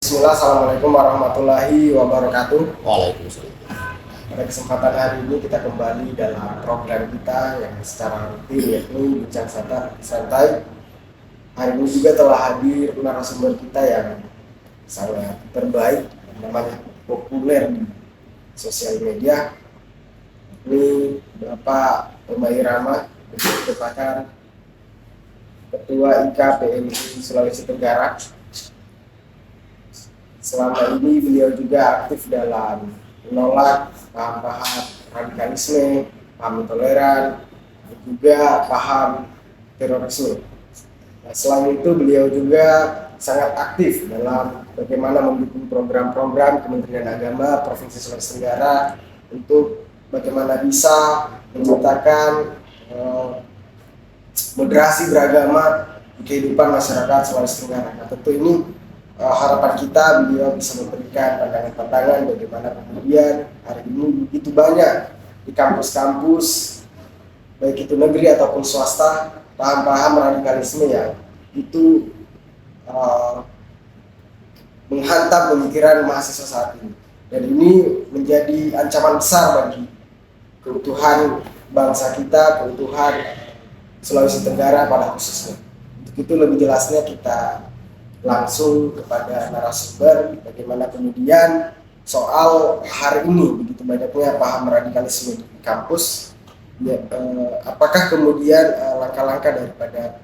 Bismillah, Assalamualaikum warahmatullahi wabarakatuh. Waalaikumsalam. Pada kesempatan hari ini kita kembali dalam program kita yang secara rutin yakni Bincang Santai. Hari ini juga telah hadir narasumber kita yang sangat terbaik, namanya populer di sosial media. Ini Bapak Umay Rama, merupakan Ketua IKPMI Sulawesi Tenggara. Selama ini beliau juga aktif dalam menolak paham-paham radikalisme, paham intoleran, dan juga paham terorisme. Nah, selain itu beliau juga sangat aktif dalam bagaimana mendukung program-program Kementerian Agama Provinsi Sulawesi Tenggara untuk bagaimana bisa menciptakan moderasi beragama di kehidupan masyarakat Sulawesi Tenggara. Nah, tentu ini harapan kita beliau bisa memberikan pandangan-pandangan bagaimana kemudian hari ini begitu banyak di kampus-kampus baik itu negeri ataupun swasta paham-paham radikalisme yang itu menghantam pemikiran mahasiswa saat ini, dan ini menjadi ancaman besar bagi keutuhan bangsa kita, keutuhan Sulawesi Tenggara pada khususnya. Untuk itu lebih jelasnya kita langsung kepada narasumber bagaimana kemudian soal hari ini begitu banyaknya paham radikalisme di kampus ya, apakah kemudian langkah-langkah daripada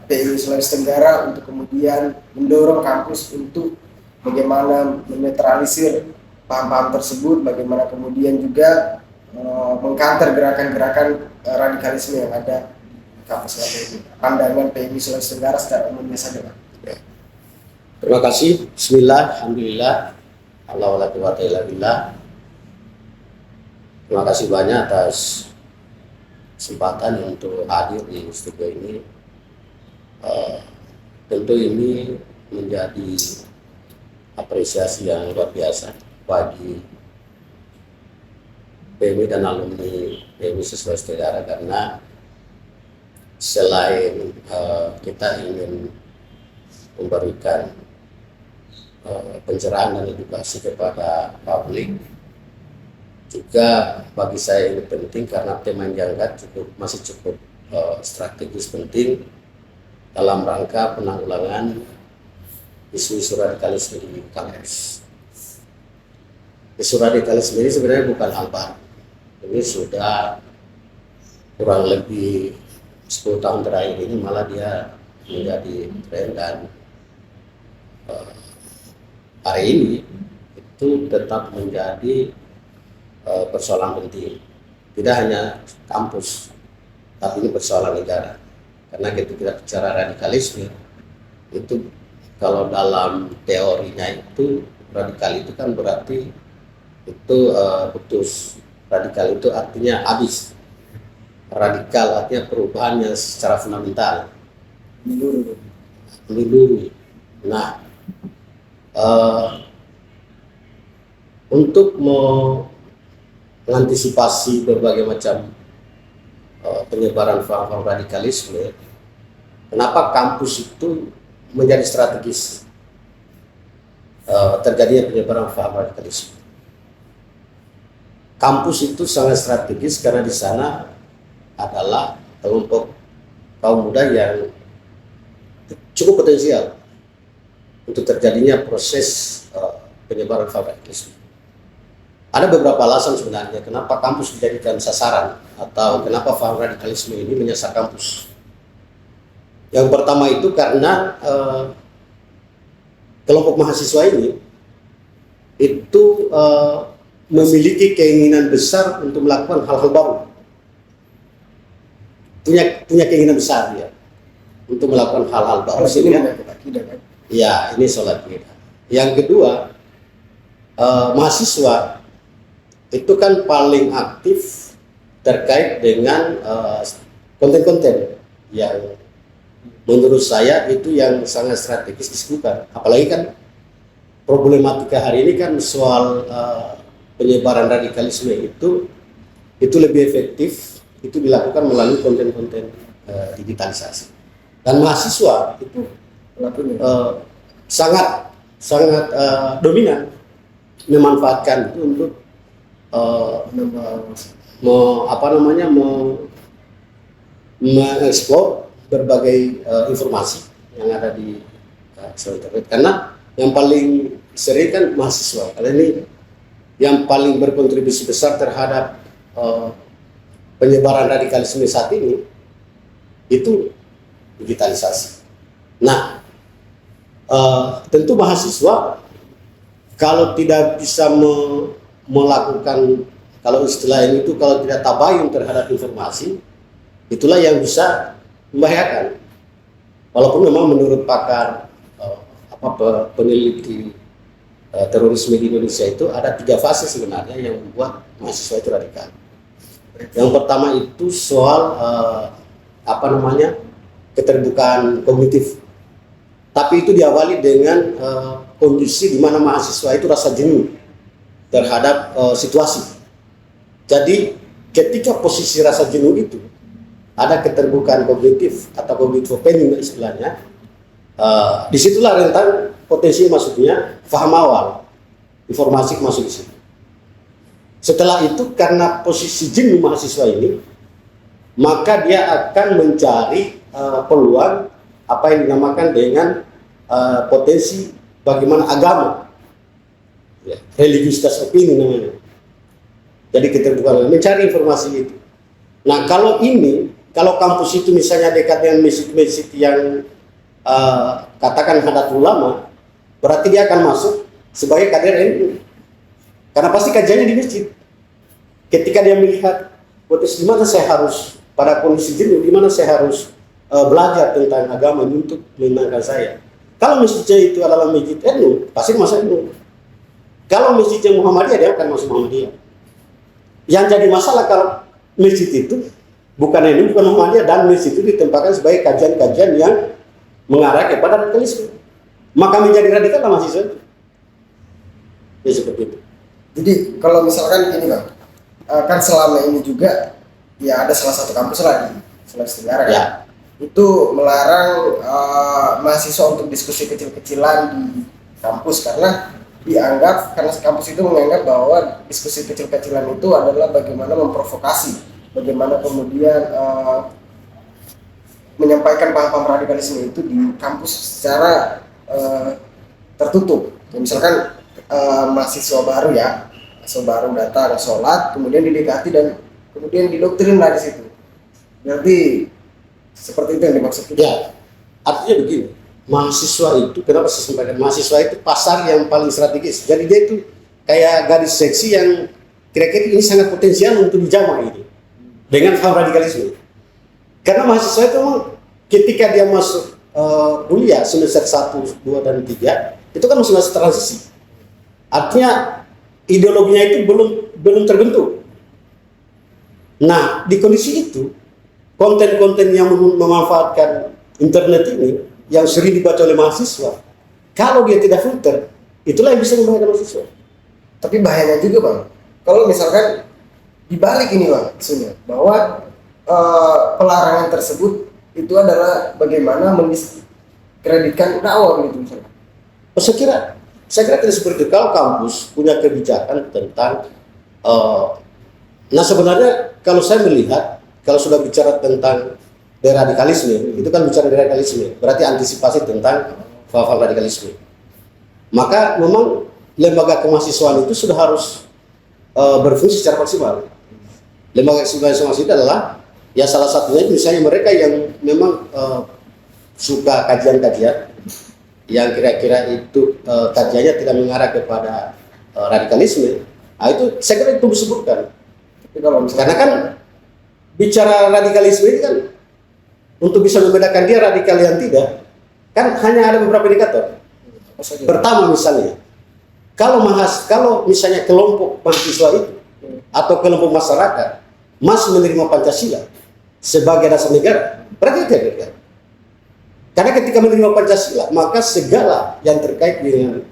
PMI Sulawesi Tenggara untuk kemudian mendorong kampus untuk bagaimana menetralisir paham-paham tersebut, bagaimana kemudian juga mengkanter gerakan-gerakan radikalisme yang ada di kampus ini. Pandangan PMI Sulawesi Tenggara secara umumnya saja, Pak. Terima kasih. Bismillah, alhamdulillah, Allah wala quwata illa billah. Terima kasih banyak atas kesempatan untuk hadir di studio ini. Tentu ini menjadi apresiasi yang luar biasa bagi PMI dan alumni PMI Sulawesi Tenggara, karena selain kita ingin memberikan pencerahan dan edukasi kepada publik, juga bagi saya ini penting karena tema yang diangkat masih cukup strategis penting dalam rangka penanggulangan isu-isu radikalisme di kampus. Isu radikalisme ini sebenarnya bukan hal baru. Ini sudah kurang lebih 10 tahun terakhir ini malah dia menjadi tren, dan hari ini itu tetap menjadi persoalan penting, tidak hanya kampus, tapi ini persoalan negara. Karena ketika kita bicara radikalisme itu, kalau dalam teorinya itu radikal itu kan berarti itu putus. Radikal itu artinya habis. Radikal artinya perubahan yang secara fundamental, menyeluruh. Nah, untuk mengantisipasi berbagai macam penyebaran paham radikalisme, kenapa kampus itu menjadi strategis terjadinya penyebaran paham radikalisme? Kampus itu sangat strategis karena di sana adalah kelompok kaum muda yang cukup potensial untuk terjadinya proses penyebaran paham radikalisme. Ada beberapa alasan sebenarnya kenapa kampus dijadikan sasaran atau kenapa paham radikalisme ini menyasar kampus. Yang pertama itu karena kelompok mahasiswa ini itu memiliki keinginan besar untuk melakukan hal-hal baru. Punya keinginan besar ya untuk melakukan hal-hal baru. Ya, ini soal akidah. Yang kedua, mahasiswa itu kan paling aktif terkait dengan konten-konten yang menurut saya itu yang sangat strategis disebutkan. Apalagi kan problematika hari ini kan soal penyebaran radikalisme itu lebih efektif itu dilakukan melalui konten-konten digitalisasi. Dan mahasiswa itu sangat sangat dominan memanfaatkan itu untuk mengeksplor berbagai informasi yang ada di internet. Karena yang paling sering kan mahasiswa. Karena ini yang paling berkontribusi besar terhadap penyebaran radikalisme saat ini itu digitalisasi. Nah, tentu mahasiswa kalau tidak bisa melakukan, kalau istilah ini itu kalau tidak tabayun terhadap informasi, itulah yang bisa membahayakan. Walaupun memang menurut pakar peneliti terorisme di Indonesia itu ada 3 fase sebenarnya yang membuat mahasiswa itu radikal. Yang pertama itu soal keterbukaan kognitif. Tapi itu diawali dengan kondisi di mana mahasiswa itu rasa jenuh terhadap situasi. Jadi ketika posisi rasa jenuh itu ada keterbukaan kognitif atau cognitive opening istilahnya, disitulah rentan potensi masuknya faham awal, informasi masuk di situ. Setelah itu karena posisi jenuh mahasiswa ini, maka dia akan mencari peluang apa yang dinamakan dengan potensi bagaimana agama, ya, religiusitas opini namanya. Jadi keterbukaan mencari informasi itu. Nah kalau kampus itu misalnya dekat dengan masjid-masjid yang katakan Nahdlatul Ulama, berarti dia akan masuk sebagai kader NU. Karena pasti kajiannya di masjid. Ketika dia melihat potensi di mana saya harus pada kondisi jenuh, di mana saya harus belajar tentang agama untuk menenangkan saya. Kalau masjidnya itu adalah masjid NU, pasti masuk NU. Kalau masjidnya Muhammadiyah, dia akan masuk Muhammadiyah. Yang jadi masalah kalau masjid itu bukan NU, bukan Muhammadiyah, dan masjid itu ditempatkan sebagai kajian-kajian yang mengarah kepada radikalisme, maka menjadi radikal lah mahasiswa itu. Ya seperti itu. Jadi kalau misalkan gini Bang, kan selama ini juga ya ada salah satu kampus lah di Sulawesi Tenggara ya, itu melarang mahasiswa untuk diskusi kecil-kecilan di kampus karena kampus itu menganggap bahwa diskusi kecil-kecilan itu adalah bagaimana memprovokasi, bagaimana kemudian menyampaikan paham-paham radikalisme itu di kampus secara tertutup. Ya, misalkan mahasiswa baru datang sholat, kemudian didekati dan kemudian didoktrin lah di situ. Berarti seperti itu yang dimaksud kita. Ya, artinya begini, mahasiswa itu, kenapa saya sampaikan, mahasiswa itu pasar yang paling strategis. Jadi dia itu kayak gadis seksi yang kira-kira ini sangat potensial untuk dijamah ini dengan paham radikalisme. Karena mahasiswa itu ketika dia masuk kuliah semester 1, 2, dan 3, itu kan masih masa transisi. Artinya ideologinya itu belum terbentuk. Nah, di kondisi itu, konten-konten yang memanfaatkan internet ini yang sering dibaca oleh mahasiswa, kalau dia tidak filter, itulah yang bisa membahayakan mahasiswa. Tapi bahayanya juga Bang, kalau misalkan dibalik ini Bang, maksudnya bahwa pelarangan tersebut itu adalah bagaimana mendiskreditkan dakwah gitu misalnya. Saya kira tidak seperti itu. Kalau kampus punya kebijakan tentang nah sebenarnya kalau saya melihat, kalau sudah bicara tentang deradikalisme, itu kan bicara deradikalisme, berarti antisipasi tentang hal-hal radikalisme. Maka memang lembaga kemahasiswaan itu sudah harus berfungsi secara maksimal. Lembaga kemahasiswaan itu adalah ya salah satunya misalnya mereka yang memang suka kajian-kajian yang kira-kira itu kajiannya tidak mengarah kepada radikalisme. Nah itu saya kira itu disebutkan. Karena kan bicara radikalisme ini kan untuk bisa membedakan dia radikal yang tidak, kan hanya ada beberapa indikator. Pertama misalnya, kalau misalnya kelompok mahasiswa itu atau kelompok masyarakat masih menerima Pancasila sebagai dasar negara, berarti tidak radikal. Karena ketika menerima Pancasila, maka segala yang terkait dengan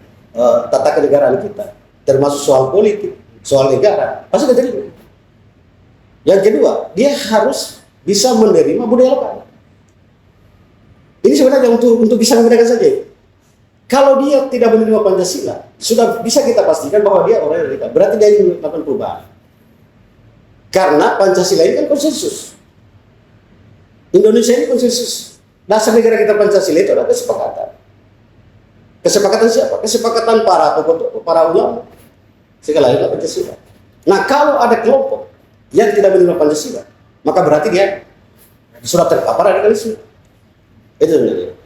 tata kenegaraan kita, termasuk soal politik, soal negara, pasti diterima. Yang kedua, dia harus bisa menerima budaya lokal. Ini sebenarnya untuk bisa membedakan saja. Kalau dia tidak menerima Pancasila, sudah bisa kita pastikan bahwa dia orang yang radikal. Berarti dia ingin melakukan perubahan. Karena Pancasila ini kan konsensus. Indonesia ini konsensus. Dasar negara kita Pancasila itu adalah kesepakatan. Kesepakatan siapa? Kesepakatan para tokoh, para ulama. Segala itu Pancasila. Nah, kalau ada kelompok yang tidak menerima Pancasila, maka berarti dia sudah terpapar radikalisme. Itu sebenarnya.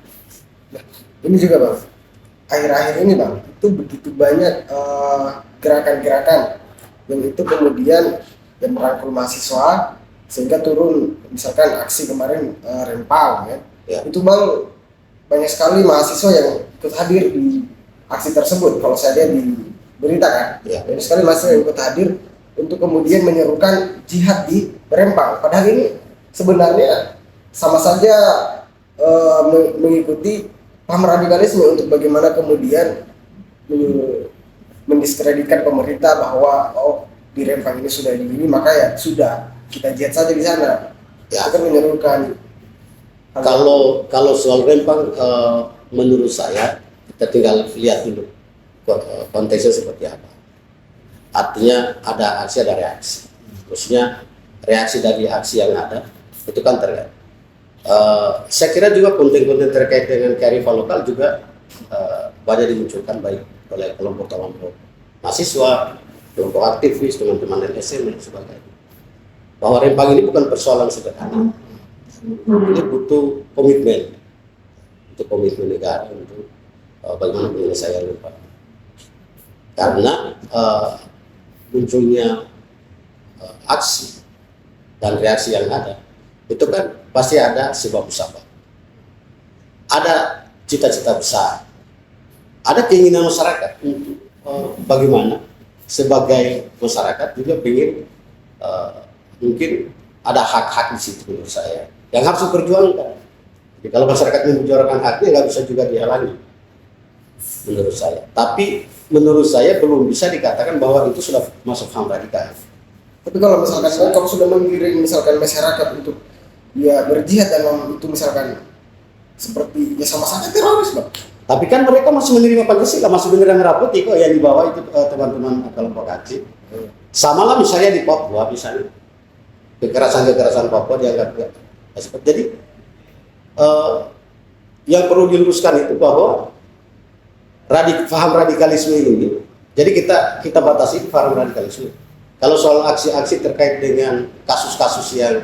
Nah, ini juga Bang, akhir-akhir ini Bang, itu begitu banyak gerakan-gerakan yang itu kemudian yang merangkul mahasiswa sehingga turun, misalkan aksi kemarin Rempang ya. Itu Bang, banyak sekali mahasiswa yang ikut hadir di aksi tersebut. Kalau saya lihat di berita kan, banyak sekali mahasiswa yang ikut hadir untuk kemudian menyerukan jihad di Rempang. Padahal ini sebenarnya sama saja mengikuti paham radikalisme untuk bagaimana kemudian mendiskreditkan pemerintah bahwa di Rempang ini sudah begini, maka ya sudah kita jihad saja di sana. Ya. Itu kan menyerukan. Kalau soal Rempang, menurut saya kita tinggal lihat dulu konteksnya seperti apa. Artinya ada aksi, ada reaksi. Maksudnya reaksi dari aksi yang ada itu kan terlihat. Saya kira juga konten-konten terkait dengan kearifan lokal juga banyak dimunculkan baik oleh kelompok-kelompok mahasiswa, kelompok aktivis, teman-teman LSM dan sebagainya. Bahwa Rempang ini bukan persoalan sederhana, ini butuh komitmen, untuk komitmen negara untuk bagaimana penyelesaian Rempang. Karena munculnya aksi dan reaksi yang ada itu kan pasti ada sebab musabab, ada cita-cita besar, ada keinginan masyarakat untuk bagaimana sebagai masyarakat juga ingin mungkin ada hak-hak di situ menurut saya yang harus diperjuangkan. Jadi kalau masyarakat memperjuangkan haknya nggak bisa juga dihalangi menurut saya. Tapi menurut saya belum bisa dikatakan bahwa itu sudah masuk HAM radikal. Tapi kalau misalkan kamu sudah menggiring misalkan masyarakat untuk ya berjihad dalam itu misalkan seperti ya sama saja teroris Bang. Tapi kan mereka masih menerima Pancasila, masih bendera merah putih kok yang dibawa itu teman-teman kelompok aceh. Sama lah misalnya di Papua misalnya kekerasan Papua dianggap ya. Jadi yang perlu diluruskan itu bahwa paham radikalisme ini. Jadi kita batasi paham radikalisme. Kalau soal aksi-aksi terkait dengan kasus-kasus yang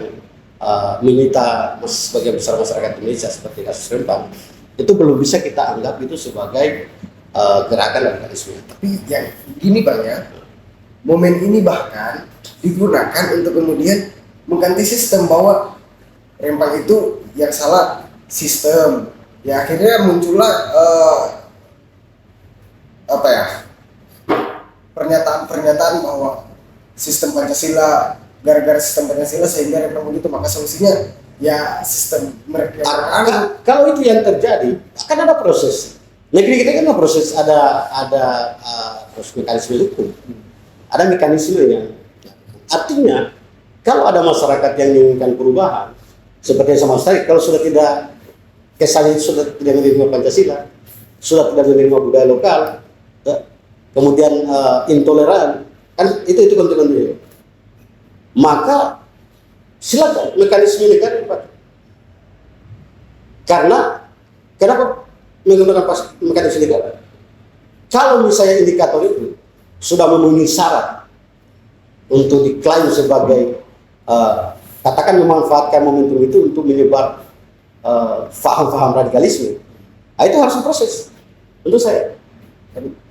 menyita sebagian besar masyarakat Indonesia seperti kasus Rempang, itu belum bisa kita anggap itu sebagai gerakan radikalisme. Tapi yang gini Bang ya, momen ini bahkan digunakan untuk kemudian mengganti sistem bahwa Rempang itu yang salah sistem. Ya akhirnya muncullah pernyataan bahwa sistem Pancasila, gara-gara sistem Pancasila sehingga Rempang begitu, maka solusinya ya sistem mereka. Kalau itu yang terjadi akan ada proses. Negeri kita kan ada proses mekanisme hukum, ada mekanismenya. Artinya kalau ada masyarakat yang menginginkan perubahan seperti yang sama sekali kalau sudah tidak kesannya sudah tidak menerima Pancasila, sudah tidak menerima budaya lokal, kemudian intoleran, kan itu konten-konten. Maka silakan mekanisme negara dipakai. Karena kenapa menggunakan mekanisme negara? Kalau misalnya indikator itu sudah memenuhi syarat untuk diklaim sebagai katakan memanfaatkan momentum itu untuk menyebar faham-faham radikalisme, itu harus diproses. Untuk saya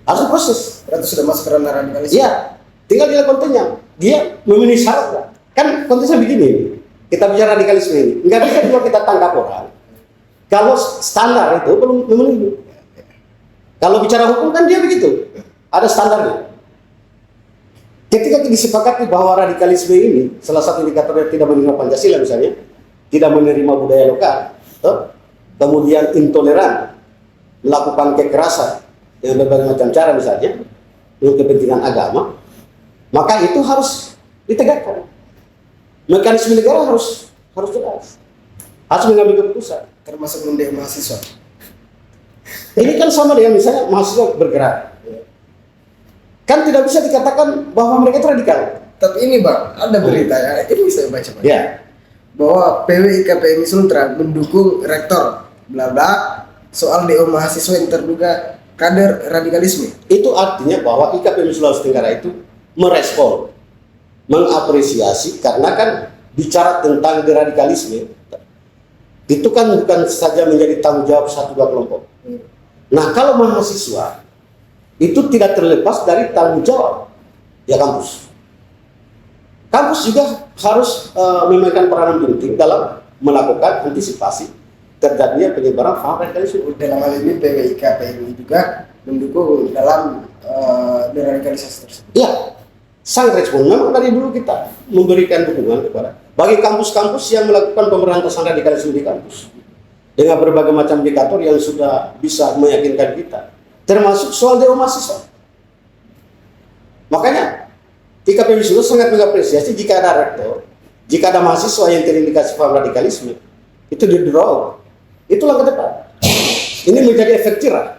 harus diproses. Berarti sudah masuk ke ranah radikalisme. Iya, tinggal dilihat kontennya. Dia memenuhi syarat kan konteksnya begini. Kita bicara radikalisme ini, nggak bisa juga kita tangkap orang kalau standar itu belum memenuhi. Kalau bicara hukum kan dia begitu, ada standarnya. Ketika disepakati bahwa radikalisme ini salah satu indikatornya tidak menerima Pancasila misalnya, tidak menerima budaya lokal, kemudian intoleran, melakukan kekerasan dengan berbagai macam cara misalnya untuk kepentingan agama, maka itu harus ditegakkan. Mekanisme negara harus jelas, harus mengambil keputusan, termasuk mendemo mahasiswa. Ini kan sama dengan misalnya mahasiswa bergerak. Kan tidak bisa dikatakan bahwa mereka itu radikal. Tapi ini Bang, ada berita ya, ini saya baca Bang. Ya. Bahwa PWI KPMI Sultra mendukung rektor bla bla soal DO mahasiswa yang terduga kader radikalisme. Itu artinya bahwa IKPM Sulawesi Tenggara itu merespon, mengapresiasi, karena kan bicara tentang deradikalisme itu kan bukan saja menjadi tanggung jawab satu dua kelompok. Nah, kalau mahasiswa itu tidak terlepas dari tanggung jawab ya kampus. Kampus juga harus memainkan peranan penting dalam melakukan antisipasi terjadinya penyebaran paham radikalisme. Dalam hal ini PWI KPMI juga mendukung dalam deradikalisasi tersebut. Iya, sangat respon. Memang dari dulu kita memberikan dukungan kepada bagi kampus-kampus yang melakukan pemberantasan radikalisme di kampus dengan berbagai macam indikator yang sudah bisa meyakinkan kita, termasuk soal DO mahasiswa. Makanya IKPM Sulu sangat mengapresiasi jika ada rektor, jika ada mahasiswa yang terindikasi paham radikalisme, itu di-draw. Itulah ke depan. Ini menjadi efek jerah.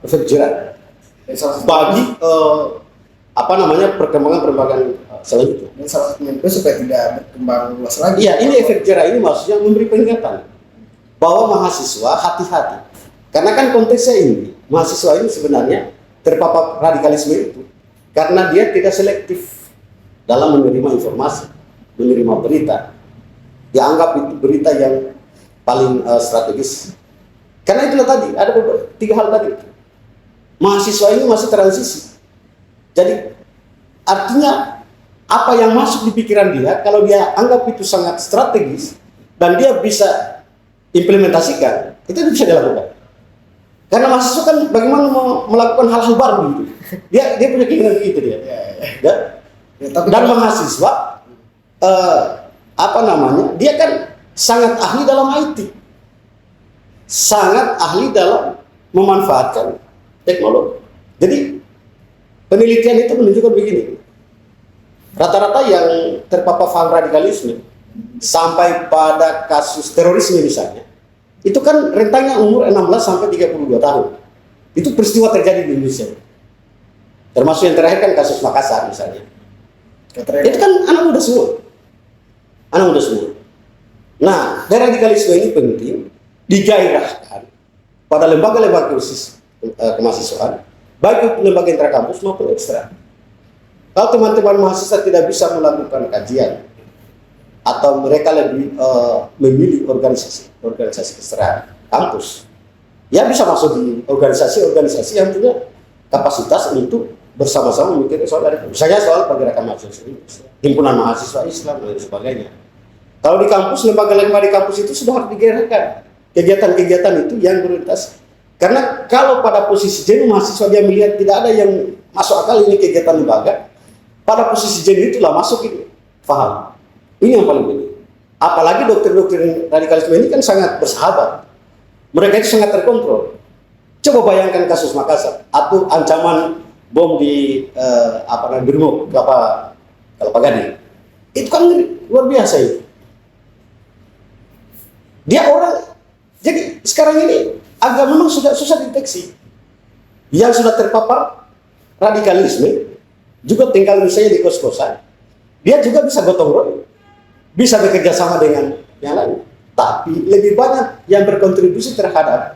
Efek jerah bagi perkembangan selanjutnya. Dan salah satunya itu supaya tidak berkembang luas lagi. Iya, ini efek jerah ini maksudnya memberi peringatan bahwa mahasiswa hati-hati. Karena kan konteksnya ini, mahasiswa ini sebenarnya terpapar radikalisme itu karena dia tidak selektif dalam menerima informasi, menerima berita. Dianggap itu berita yang paling strategis. Karena itulah tadi, ada tiga hal tadi. Mahasiswa ini masih transisi. Jadi artinya apa yang masuk di pikiran dia, kalau dia anggap itu sangat strategis dan dia bisa implementasikan, itu bisa dilakukan. Karena mahasiswa kan bagaimana melakukan hal-hal baru gitu. Dia punya keinginan gitu dia. Ya. Dan mahasiswa dia kan sangat ahli dalam IT. Sangat ahli dalam memanfaatkan teknologi. Jadi penelitian itu menunjukkan begini. Rata-rata yang terpapar paham radikalisme sampai pada kasus terorisme misalnya, itu kan rentangnya umur 16 sampai 32 tahun. Itu peristiwa terjadi di Indonesia. Termasuk yang terakhir kan kasus Makassar misalnya. Itu kan anak muda semua. Anak muda semua. Nah, deradikalisme ini penting digairahkan pada lembaga-lembaga kemahasiswaan, baik lembaga intrakampus maupun ekstra. Kalau teman-teman mahasiswa tidak bisa melakukan kajian atau mereka lebih memilih organisasi ekstra kampus, ya bisa masuk di organisasi-organisasi yang punya kapasitas untuk bersama-sama memikirkan soal dari, misalnya soal pergerakan mahasiswa, himpunan mahasiswa Islam dan sebagainya. Kalau di kampus, lembaga-lembaga di kampus itu sudah harus digerakkan kegiatan-kegiatan itu yang prioritas. Karena kalau pada posisi jenuh mahasiswa dia melihat tidak ada yang masuk akal ini kegiatan lembaga, pada posisi jenuh itulah masuk ini paham. Ini yang paling penting. Apalagi dokter-dokter radikalisme ini kan sangat bersahabat. Mereka itu sangat terkontrol. Coba bayangkan kasus Makassar atau ancaman bom di Brimob Kelapa Gading. Itu kan luar biasa itu. Dia orang, jadi sekarang ini agak memang sudah susah deteksi. Yang sudah terpapar radikalisme juga tinggal misalnya di kos-kosan, dia juga bisa gotong royong, bisa bekerja sama dengan yang lain. Tapi lebih banyak yang berkontribusi terhadap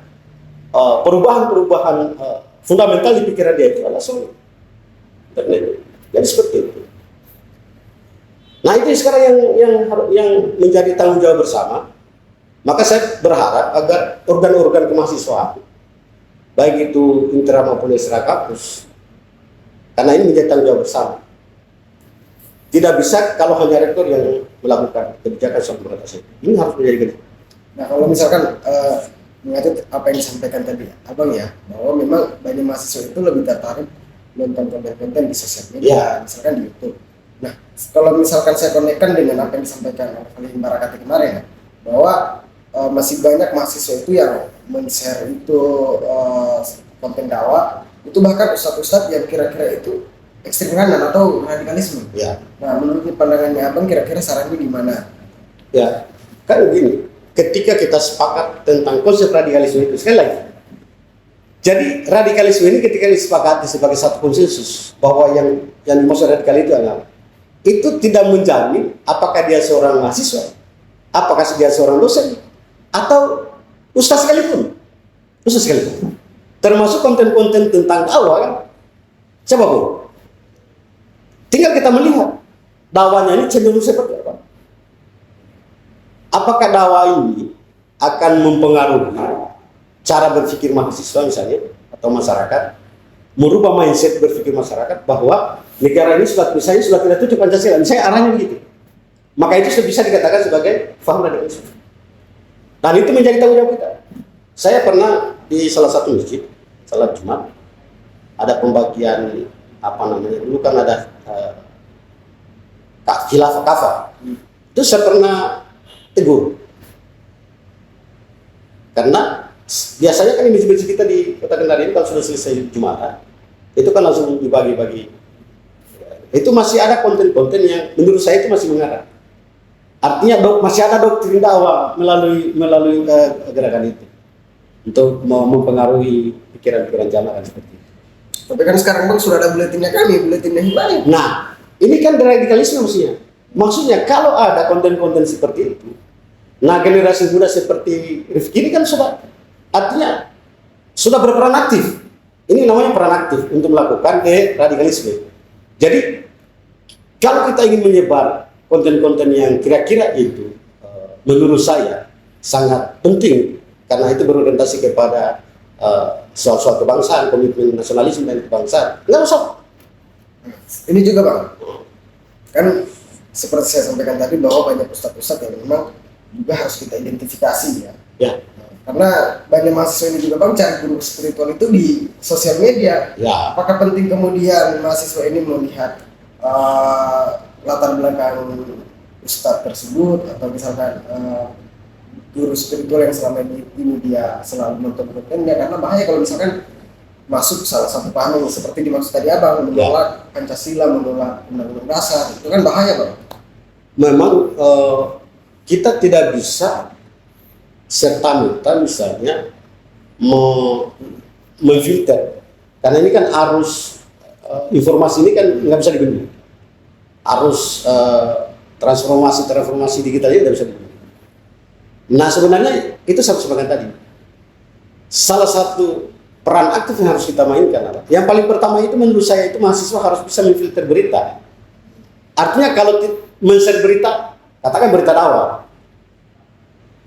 perubahan-perubahan fundamental di pikiran dia itu adalah soal internet. Jadi seperti itu. Nah itu sekarang yang menjadi tanggung jawab bersama. Maka saya berharap agar organ-organ kemahasiswaan, baik itu intra maupun ekstra kampus, karena ini menjadi tanggung jawab bersama. Tidak bisa kalau hanya rektor yang melakukan kebijakan soal pemberantasan. Ini harus menjadi gede. Nah kalau misalkan mengatur apa yang disampaikan tadi, Abang ya, bahwa memang banyak mahasiswa itu lebih tertarik nonton konten-konten di sosial media, misalkan di YouTube. Nah kalau misalkan saya konekkan dengan apa yang disampaikan oleh Barakati kemarin, bahwa masih banyak mahasiswa itu yang men-share itu konten dakwah, itu bahkan ustadz-ustadz yang kira-kira itu ekstrem kanan atau radikalisme. Ya. Nah, menurut pandangannya Abang, kira-kira sarannya di mana? Ya, kan begini, ketika kita sepakat tentang konsep radikalisme itu, sekali lagi, Jadi radikalisme ini ketika disepakati sebagai satu konsensus bahwa yang dimaksud radikal itu adalah itu tidak menjamin apakah dia seorang mahasiswa, apakah dia seorang dosen, atau ustaz sekalipun. Ustaz sekalipun. Termasuk konten-konten tentang dakwah kan. Siapapun. Tinggal kita melihat dakwahnya ini cenderung seperti apa. Apakah dakwah ini akan mempengaruhi cara berpikir mahasiswa misalnya atau masyarakat, merubah mindset berpikir masyarakat bahwa negara ini sudah tidak tutup Pancasila, misalnya arahnya begitu. Maka itu sudah bisa dikatakan sebagai faham radikalisme. Dan itu menjadi tanggung jawab kita. Saya pernah di salah satu masjid, salat Jumat, ada pembagian dulu kan ada khilafah kafah. Itu saya pernah tegur. Karena biasanya kan di masjid-masjid kita di Kota Kendari ini kalau sudah selesai Jumatan, itu kan langsung dibagi-bagi. Itu masih ada konten-konten yang menurut saya itu masih mengarah. Artinya masih ada doktrin dakwah melalui gerakan itu untuk mempengaruhi pikiran-pikiran jamaah kan seperti itu. Tapi kan sekarang Bang sudah ada buletinnya kami, buletinnya Hibah. Nah, ini kan radikalisme maksudnya. Maksudnya kalau ada konten-konten seperti itu, nah generasi muda seperti Rifki ini kan sudah artinya sudah berperan aktif. Ini namanya peran aktif untuk melakukan radikalisme. Jadi kalau kita ingin menyebar konten-konten yang kira-kira itu, menurut saya sangat penting karena itu berorientasi kepada soal-soal kebangsaan, komitmen nasionalisme dan kebangsaan. Nggak usah. Ini juga Bang, kan seperti saya sampaikan tadi bahwa banyak ustadz-ustadz yang memang juga harus kita identifikasi ya. Ya. Karena banyak mahasiswa ini juga Bang cari guru spiritual itu di sosial media. Ya. Apakah penting kemudian mahasiswa ini melihat latar belakang ustadz tersebut atau misalkan guru spiritual yang selama ini dia selalu nonton kontennya, karena bahaya kalau misalkan masuk salah satu paham yang seperti dimaksud tadi Abang, menolak Pancasila, menolak Undang-Undang Dasar, itu kan bahaya Bang. Memang kita tidak bisa serta-merta misalnya memfilter, karena ini kan arus informasi ini kan nggak bisa dibendung, arus transformasi digital ini nggak bisa dibendung. Nah sebenarnya itu saya sebutkan tadi, salah satu peran aktif yang harus kita mainkan adalah yang paling pertama itu menurut saya itu mahasiswa harus bisa memfilter berita. Artinya kalau men-share berita, katakan berita dakwah,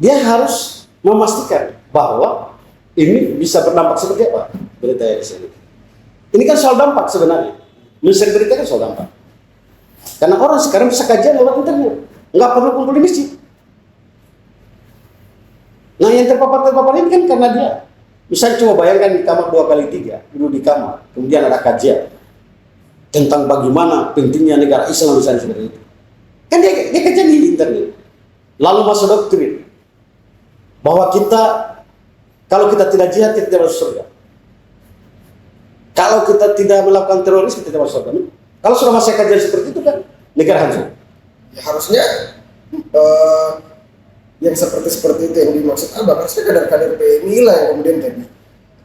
dia harus memastikan bahwa ini bisa berdampak seperti apa berita yang disebut. Ini kan soal dampak sebenarnya. Men-share berita kan soal dampak. Karena orang sekarang bisa kajian lewat internet, nggak perlu kumpul di masjid. Nah yang terpapar ini kan karena dia, misalnya coba bayangkan di kamar 2x3, duduk di kamar, kemudian ada kajian tentang bagaimana pentingnya negara Islam misalnya seperti itu. Kan dia kajian di internet, lalu masuk doktrin bahwa kita kalau kita tidak jihad kita tidak masuk surga, kalau kita tidak melakukan teroris kita tidak masuk surga. Kalau sudah masuk kajian seperti itu kan negara hancur. Ya, harusnya yang seperti itu yang dimaksud Abang, harusnya kader-kader PMI lah yang kemudian tadi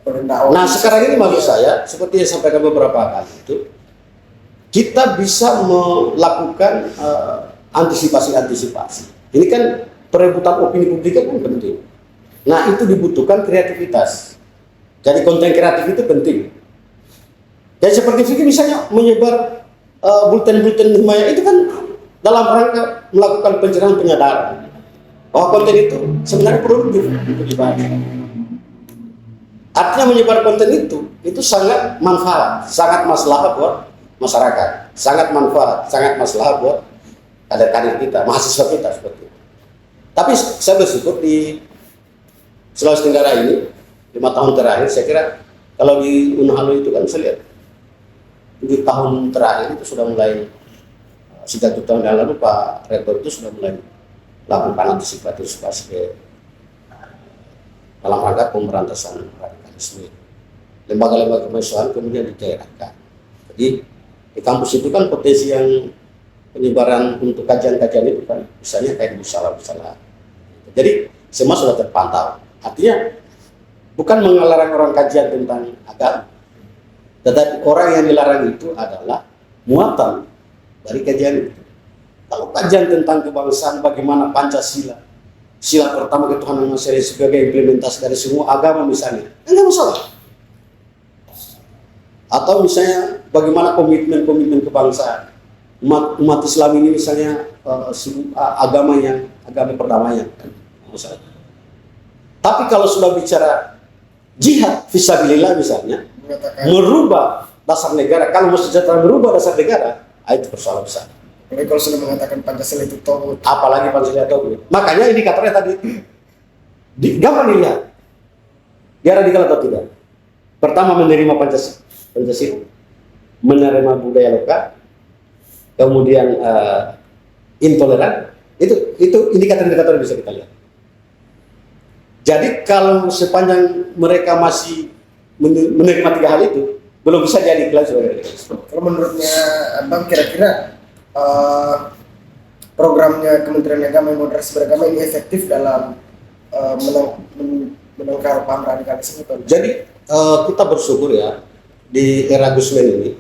berdakwah. Nah sekarang ini maksud saya seperti yang sampaikan beberapa kali itu, kita bisa melakukan antisipasi. Ini kan perebutan opini publik kan penting. Nah itu dibutuhkan kreativitas. Jadi konten kreatif itu penting. Dan seperti Vicky misalnya menyebar bulletin-bulletin Himayah itu kan dalam rangka melakukan pencerahan penyadaran bahwa konten itu sebenarnya produktif untuk dibahas. Artinya menyebar konten itu sangat manfaat, sangat maslahat buat masyarakat, sangat manfaat, sangat maslahat buat kader-kader kita, mahasiswa kita seperti itu. Tapi saya bersyukur di Sulawesi Tenggara ini 5 tahun terakhir, saya kira kalau di Unhalo itu kan saya lihat 7 tahun terakhir itu sudah mulai, sejak 7 tahun yang lalu Pak Rektor itu sudah mulai melakukan antisipasi dalam rangka pemberantasan radikalisme. Lembaga-lembaga kemahasiswaan kemudian dicairkan. Jadi di kampus itu kan potensi yang penyebaran untuk kajian-kajian itu kan misalnya kayak musalah. Jadi semua sudah terpantau. Artinya bukan melarang orang kajian tentang agama, tetapi orang yang dilarang itu adalah muatan dari kajian itu. Kalau kajian tentang kebangsaan, bagaimana Pancasila, sila pertama ketuhanan manusia sebagai implementasi dari semua agama misalnya, enggak masalah. Atau misalnya bagaimana komitmen kebangsaan umat Islam ini misalnya agama perdamaian, enggak masalah. Tapi kalau sudah bicara jihad fisabilillah misalnya, merubah dasar negara, kalau mau sejahtera merubah dasar negara, itu persoalan besar. Jadi kalau sudah mengatakan Pancasila itu togut, apalagi Pancasila togut. Makanya indikatornya tadi gampang dilihat dia radikal atau tidak. Pertama, menerima Pancasila, menerima budaya lokal, kemudian intoleran. Itu indikator-indikator yang bisa kita lihat. Jadi kalau sepanjang mereka masih menerima tiga hal itu, belum bisa jadi kelas sebagai radikal. Kalau menurutnya Abang, kira-kira programnya Kementerian Agama yang moderasi beragama ini efektif dalam menangkal paham radikalisme? Jadi kita bersyukur ya, di era Gusmen ini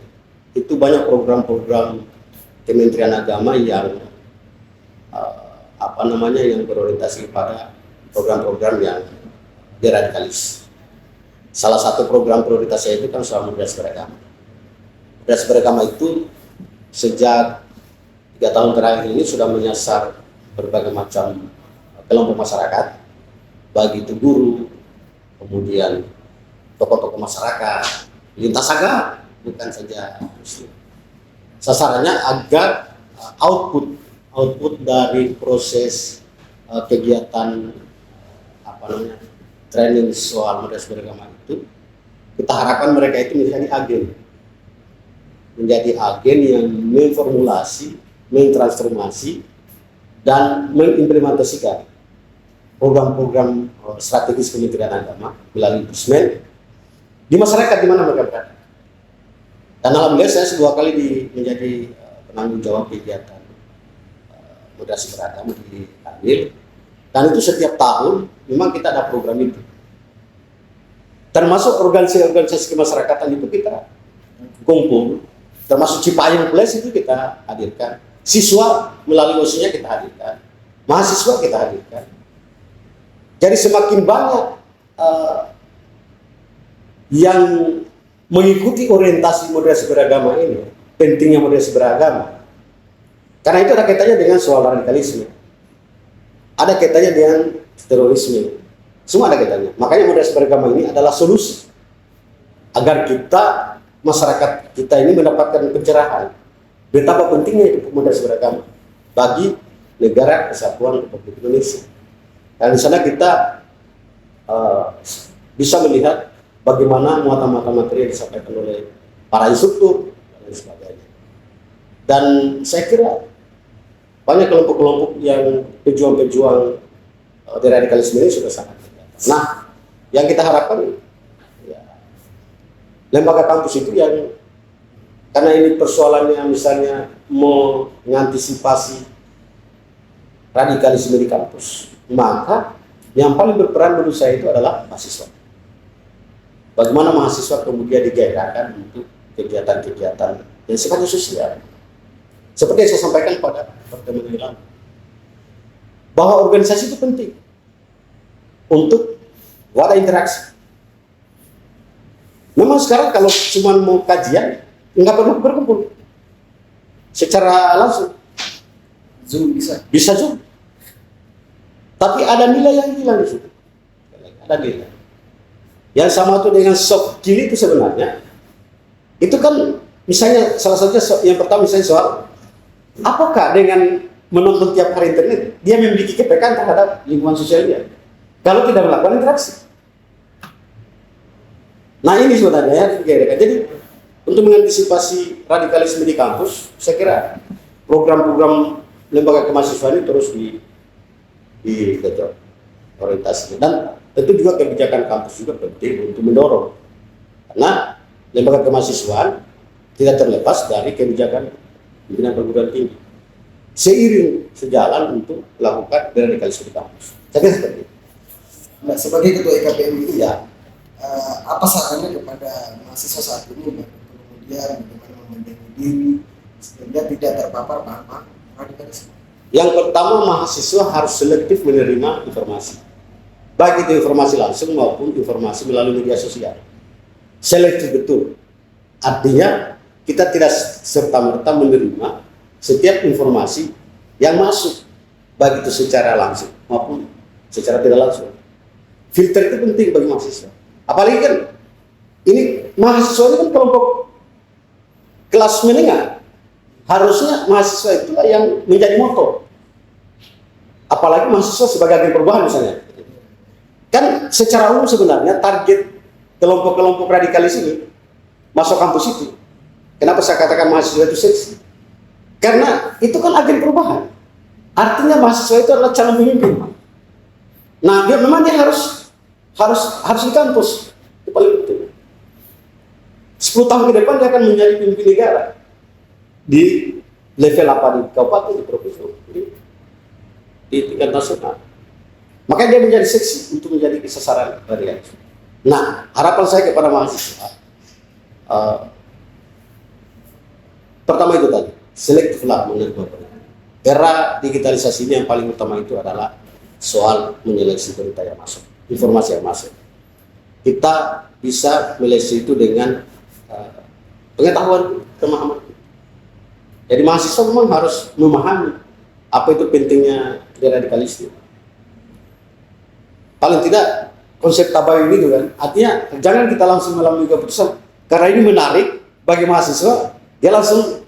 itu banyak program-program Kementerian Agama yang yang berorientasi pada program-program yang deradikalis. Salah satu program prioritasnya itu kan soal moderasi beragama. Moderasi beragama itu sejak 3 tahun terakhir ini sudah menyasar berbagai macam kelompok masyarakat, baik itu guru, kemudian tokoh-tokoh masyarakat, lintas agama, bukan saja Muslim. Sasarannya agar output dari proses kegiatan training soal moderasi beragama itu, kita harapkan mereka itu menjadi agen yang memformulasi, mentransformasi, dan mengimplementasikan program-program strategis Kementerian Agama melalui Gusmen di masyarakat di mana mereka berada. Dan alhamdulillah saya 2 kali menjadi penanggung jawab kegiatan moderasi beragama di Kanwil, dan itu setiap tahun memang kita ada program itu. Termasuk organisasi kemasyarakatan itu kita kumpul, termasuk Cipayung Place itu kita hadirkan. Siswa melalui OSIS-nya kita hadirkan, mahasiswa kita hadirkan. Jadi semakin banyak yang mengikuti orientasi moderasi beragama ini, pentingnya moderasi beragama. Karena itu ada kaitannya dengan soal radikalisme, ada kaitannya dengan terorisme, semua ada kaitannya. Makanya moderasi beragama ini adalah solusi agar masyarakat kita ini mendapatkan pencerahan betapa pentingnya itu moderasi beragama bagi negara kesatuan Republik Indonesia. Dan di sana kita bisa melihat bagaimana muatan-muatan materi yang disampaikan oleh para instruktur dan sebagainya. Dan saya kira banyak kelompok-kelompok yang pejuang-pejuang deradikalisme ini sudah sangat terlihat. Nah, yang kita harapkan ya, lembaga kampus itu yang, karena ini persoalannya misalnya mengantisipasi radikalisme di kampus, maka yang paling berperan menurut saya itu adalah mahasiswa. Bagaimana mahasiswa kemudian digairahkan untuk kegiatan-kegiatan yang sifatnya sosial. Seperti yang saya sampaikan pada pertemuan yang lalu, bahwa organisasi itu penting untuk wadah interaksi. Memang sekarang kalau cuma mau kajian, nggak perlu berkumpul secara langsung. Zoom Bisa Zoom. Tapi ada nilai yang hilang di situ. Ada nilai. Yang sama itu dengan soft skill itu sebenarnya, itu kan misalnya salah satunya yang pertama misalnya soal apakah dengan menonton tiap hari internet dia memiliki kepekaan terhadap lingkungan sosial dia kalau tidak melakukan interaksi. Nah ini sebenarnya ya, jadi untuk mengantisipasi radikalisme di kampus, saya kira program-program lembaga kemahasiswaan ini terus orientasinya, dan tentu juga kebijakan kampus juga penting untuk mendorong, karena lembaga kemahasiswaan tidak terlepas dari kebijakan pimpinan perguruan tinggi seiring sejalan untuk melakukan deradikalisme di kampus. Saya kira seperti itu. Nah, sebagai ketua IKPMI, ya, apa sarannya kepada mahasiswa saat ini, kemudian bagaimana membentengi diri sehingga tidak terpapar paham radikalisme? Yang pertama, mahasiswa harus selektif menerima informasi, baik itu informasi langsung maupun informasi melalui media sosial. Selektif betul. Artinya kita tidak serta-merta menerima setiap informasi yang masuk, baik itu secara langsung maupun secara tidak langsung. Filter itu penting bagi mahasiswa. Apalagi kan ini mahasiswa ini kan kelompok kelas menengah. Harusnya mahasiswa itulah yang menjadi motor. Apalagi mahasiswa sebagai agen perubahan misalnya. Kan secara umum sebenarnya target kelompok-kelompok radikalis ini masuk kampus itu. Kenapa saya katakan mahasiswa itu seksi? Karena itu kan agen perubahan. Artinya mahasiswa itu adalah calon pemimpin. Nah, memang dia harus di kampus. Itu paling penting. 10 tahun ke depan dia akan menjadi pemimpin negara di level apa, di kabupaten, di provinsi, di tingkat nasional. Makanya dia menjadi seksi untuk menjadi sasaran radikalisme. Nah, harapan saya kepada mahasiswa, pertama itu tadi, selektiflah menerima. Era digitalisasi ini yang paling utama itu adalah soal menyeleksi berita yang masuk, informasi yang masuk. Kita bisa menyeleksi itu dengan pengetahuan, pemahaman. Jadi mahasiswa memang harus memahami apa itu pentingnya deradikalisme. Paling tidak konsep tabayun itu kan, artinya jangan kita langsung melalui keputusan karena ini menarik bagi mahasiswa, dia langsung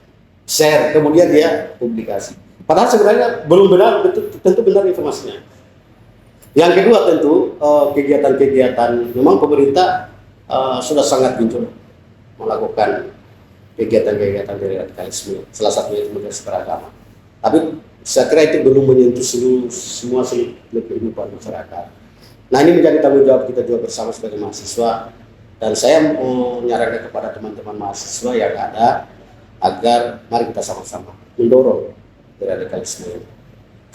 share, kemudian dia publikasi. Padahal sebenarnya belum benar, tentu benar informasinya. Yang kedua tentu kegiatan-kegiatan, memang pemerintah sudah sangat gencar melakukan kegiatan-kegiatan dari radikalisme, salah satunya itu Menteri Beragama. Tapi saya kira itu belum menyentuh semua kehidupan masyarakat. Nah, ini menjadi tanggung jawab kita juga bersama sebagai mahasiswa, dan saya menyarankan kepada teman-teman mahasiswa yang ada agar mari kita sama-sama mendorong radikalisme ini.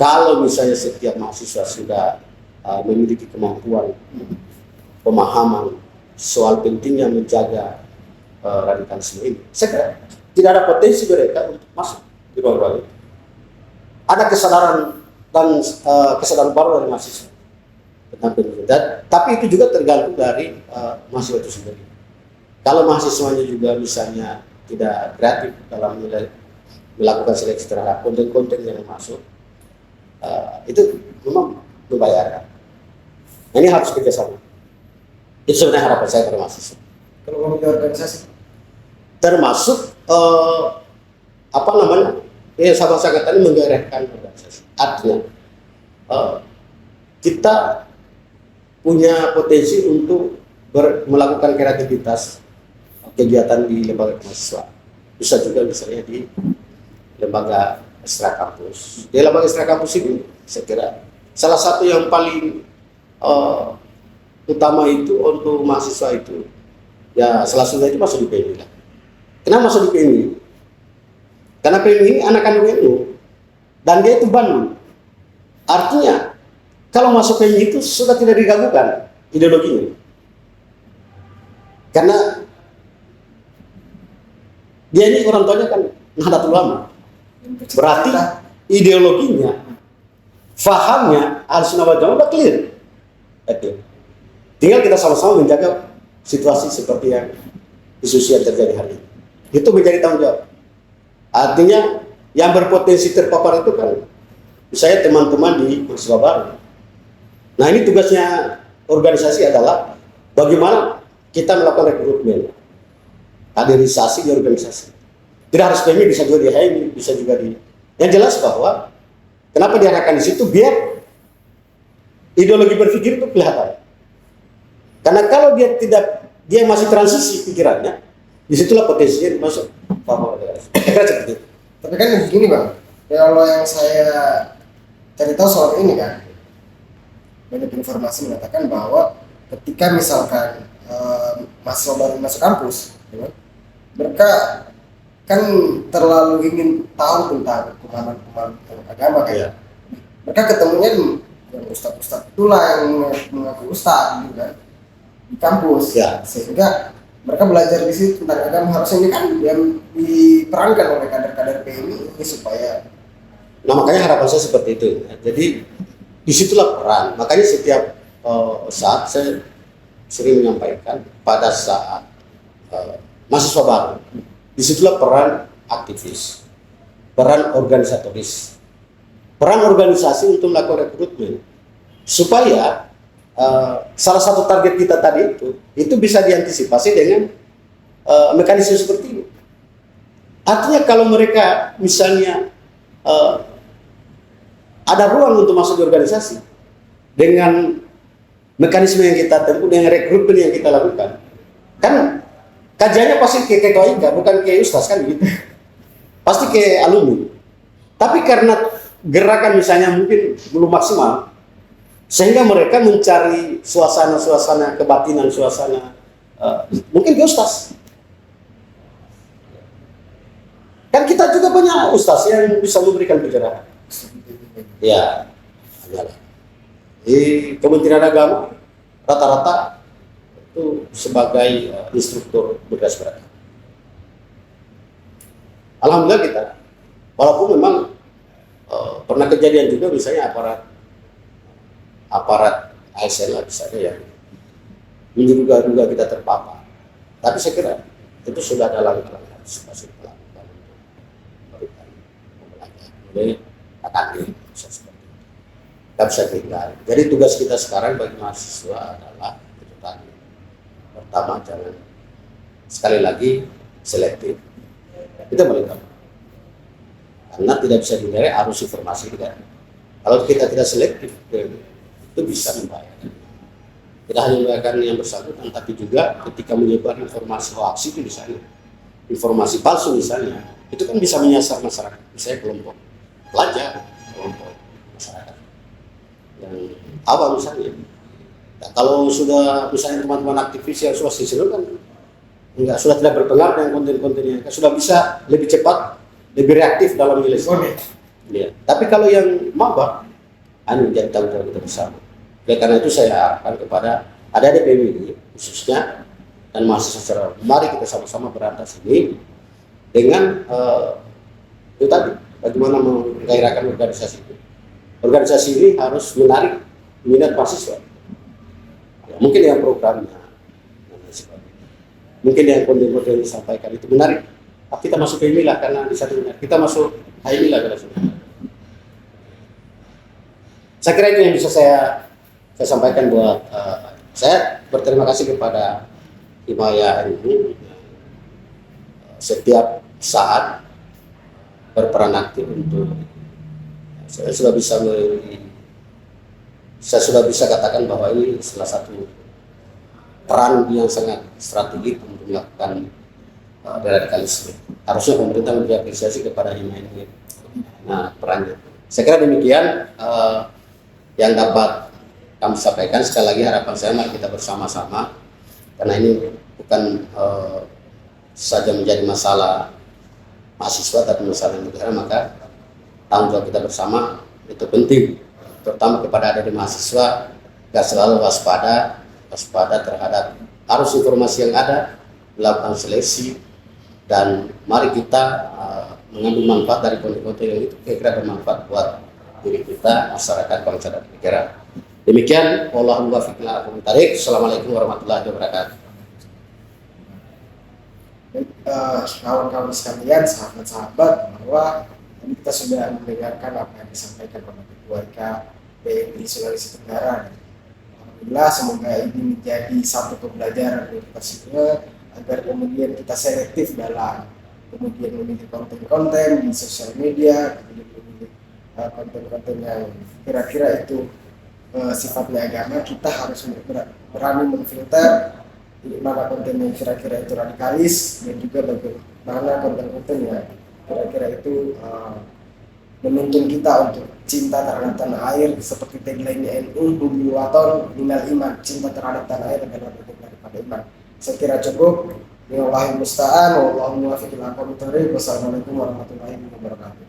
Kalau misalnya setiap mahasiswa sudah memiliki kemampuan pemahaman soal pentingnya menjaga radikalisme ini, saya kira tidak ada potensi mereka untuk masuk di ruang-ruang itu. Ada kesadaran dan kesadaran baru dari mahasiswa tentang pendidikan, tapi itu juga tergantung dari mahasiswa itu sendiri. Kalau mahasiswanya juga misalnya tidak kreatif dalam melakukan seleksi terhadap konten-konten yang masuk, itu memang membahayakan. Ini harus kerjasama. Itu sebenarnya harapan saya pada mahasiswa. Kalau ngomong di organisasi, termasuk apa namanya? Sahabat saya tadi menggerakkan organisasi. Artinya kita punya potensi untuk melakukan kreativitas kegiatan di lembaga mahasiswa. Bisa juga misalnya di lembaga ekstra kampus. Di lembaga ekstra kampus ini saya kira salah satu yang paling utama itu untuk mahasiswa itu ya salah satunya itu masuk di PMI lah. Kenapa masuk di PMI? Karena PMI ini anak kandung NU dan dia itu Bandung. Artinya kalau masuk PMI itu sudah tidak digabungkan ideologinya. Karena dia ini orang tuanya kan Nahdlatul Ulama. Berarti ideologinya, fahamnya Ahlussunnah wal Jamaah udah clear. Oke. Tinggal kita sama-sama menjaga situasi seperti yang isu yang terjadi hari ini. Itu menjadi tanggung jawab. Artinya yang berpotensi terpapar itu kan misalnya teman-teman di mahasiswa baru. Nah, ini tugasnya organisasi adalah bagaimana kita melakukan rekrutmen, kaderisasi di organisasi. Tidak harus PMI, bisa juga di HMI, bisa juga di. Yang jelas bahwa kenapa diarahkan di situ biar ideologi berpikir itu kelihatan. Karena kalau dia masih transisi pikirannya, disitulah potensinya masuk paham. Tapi kan begini Bang, kalau yang saya cari tahu soal ini kan, banyak informasi mengatakan bahwa ketika misalkan mahasiswa baru masuk kampus, ya, mereka kan terlalu ingin tahu tentang pemahaman agama kan. Yeah. Mereka ketemunya yang ustadz-ustadz itulah yang mengaku ustadz gitu kan. di kampus, Ya. sehingga mereka belajar di situ tentang agama. Harusnya ini kan yang diperankan oleh kader-kader PMI ini supaya Nah makanya harapan saya seperti itu. Jadi disitulah peran. Makanya setiap saat saya sering menyampaikan pada saat mahasiswa baru, disitulah peran aktivis, peran organisatoris, peran organisasi untuk melakukan rekrutmen supaya salah satu target kita tadi itu bisa diantisipasi dengan mekanisme seperti ini. Artinya kalau mereka misalnya ada ruang untuk masuk di organisasi dengan mekanisme yang kita tempuh, dengan rekrutmen yang kita lakukan, kan kajiannya pasti ke ketua IKA, bukan ke ustaz kan gitu, pasti ke alumni. Tapi karena gerakan misalnya mungkin belum maksimal, sehingga mereka mencari suasana kebatinan, suasana mungkin ke ustaz. Kan kita juga banyak ustaz yang bisa memberikan pencerahan. Ya, adalah di Kementerian Agama rata-rata itu sebagai instruktur berkas berat. Alhamdulillah kita, walaupun memang pernah kejadian juga misalnya aparat ASN lah misalnya yang menduga-duga kita terpapar. Tapi saya kira itu sudah ada langkah-langkah antisipasi dilakukan untuk memberikan pembelajaran. Jadi akan seperti itu. Tidak bisa tinggal. Jadi tugas kita sekarang bagi mahasiswa adalah itu tadi. Pertama jangan sekali lagi selektif. Kita melihat karena tidak bisa dihindari arus informasi kita. Kalau kita tidak selektif itu bisa membahayakan. Tidak hanya membahayakan yang bersangkutan, tapi juga ketika menyebar informasi hoax itu misalnya, informasi palsu misalnya, itu kan bisa menyasar masyarakat. Misalnya kelompok pelajar, kelompok masyarakat yang awam misalnya. Nah, kalau sudah misalnya teman-teman aktivis yang sudah sisiru kan sudah tidak berpengaruh dengan konten-kontennya, sudah bisa lebih cepat, lebih reaktif dalam menyelesaikan. Ya. Tapi kalau yang mabak, menjadi tanggung jawab kita bersama. Oleh karena itu saya harapkan kepada adik-adik PMI khususnya dan mahasiswa secara umum, mari kita sama-sama berantas ini dengan itu tadi, bagaimana menggairahkan organisasi itu. Organisasi ini harus menarik minat mahasiswa. Ya, mungkin yang programnya, mungkin yang konten-konten yang disampaikan itu menarik. Kita masuk ke inilah karena di satu menarik. Kita masuk inilah karena sudah. Saya kira itu yang bisa saya sampaikan buat saya berterima kasih kepada Himaya ini setiap saat berperan aktif untuk saya sudah bisa katakan bahwa ini salah satu peran yang sangat strategis untuk melakukan deradikalisme. Harusnya pemerintah memberi apresiasi kepada Himaya ini. Nah, perannya. Saya kira demikian yang dapat kami sampaikan. Sekali lagi harapan saya mari kita bersama-sama, karena ini bukan saja menjadi masalah mahasiswa tapi masalah negara, maka tanggung jawab kita bersama itu penting, terutama kepada adik mahasiswa agar selalu waspada terhadap arus informasi yang ada, melakukan seleksi, dan mari kita mengambil manfaat dari konten-konten yang itu kira-kira bermanfaat buat diri kita, masyarakat, bangsa dan negara. Demikian, wallahul muwaffiq ila aqwamit thoriq. Assalamualaikum warahmatullahi wabarakatuh. Kawan-kawan sekalian, sahabat-sahabat, bahwa kita sudah mendengarkan apa yang disampaikan oleh Ketua IKA PMI Sulawesi Tenggara. Alhamdulillah, semoga ini menjadi satu pembelajaran untuk kita semua agar kemudian kita selektif dalam kemudian memilih konten-konten di sosial media, kemudian memilih konten-konten yang kira-kira itu sifatnya agama. Kita harus berani memfilter mana konten yang kira-kira itu radikalis, dan juga bagaimana konten-konten yang kira-kira itu menuntun kita untuk cinta terhadap tanah air, seperti tagline NU, Hubbi Waton Minal Iman, cinta terhadap tanah air adalah bagian daripada iman. Saya kira cukup. Wallahul musta'an, wallahu muwaffiq ila aqwamit thoriq. Wassalamualaikum warahmatullahi wabarakatuh.